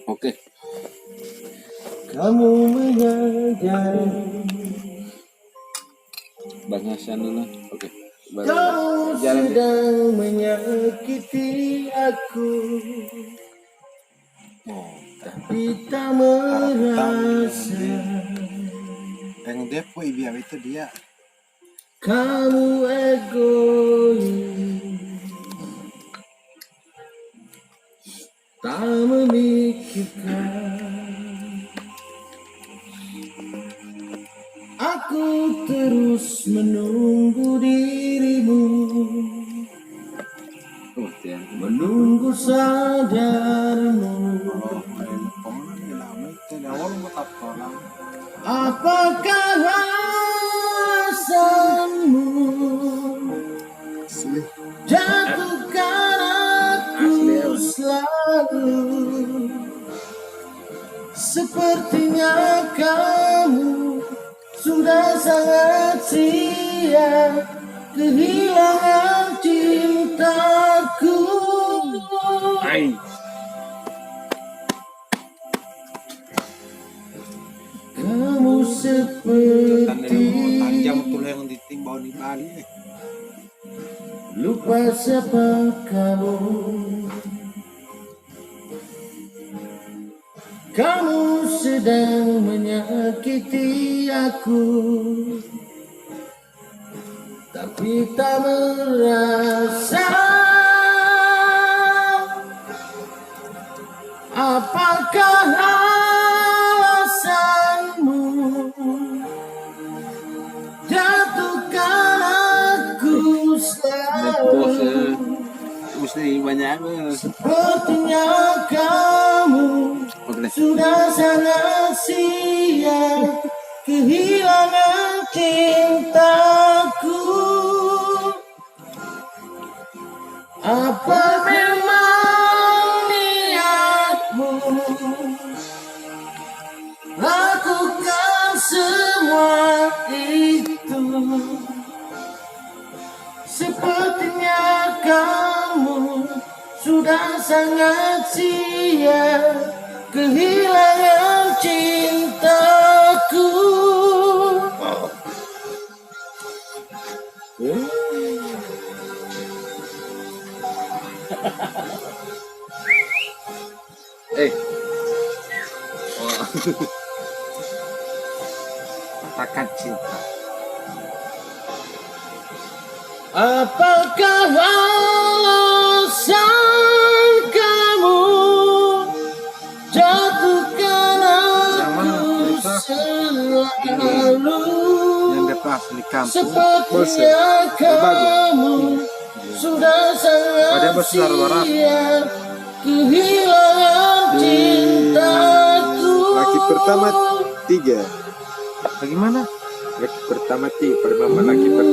Oke. Kamu menyadari Bahasan dulu. Oke. kamu sedang menyakiti aku, tapi tak merasa. Yang depo biar itu dia. Kamu egois, tak memikirkan. Aku terus menunggu dirimu, menunggu sadarmu. Apakah alasanmu jatuhkan aku selalu? Sepertinya kamu sudah sangat siap kehilangan cintaku. Kamu seperti Panjang tuh yang ditimbau di Bali. lupa siapa kamu. Kamu sedang menyakiti aku, tapi tak merasa. Apakah alasanmu jatuhkan aku selalu? Mesti banyak. Sepertinya kamu sudah sangat siap kehilangan cintaku. Apa memang niatmu lakukan semua itu? Sepertinya kamu sudah sangat siap kehilangan cintaku. Katakan cinta. Apakah alasan kamu jatuhkan aku selalu? Yang depan asli kampung. Sepertinya kamu sudah sangat siap kehilangan cintaku. Laki pertama 3. Bagaimana? Laki pertama 3. Pada mama laki pertama.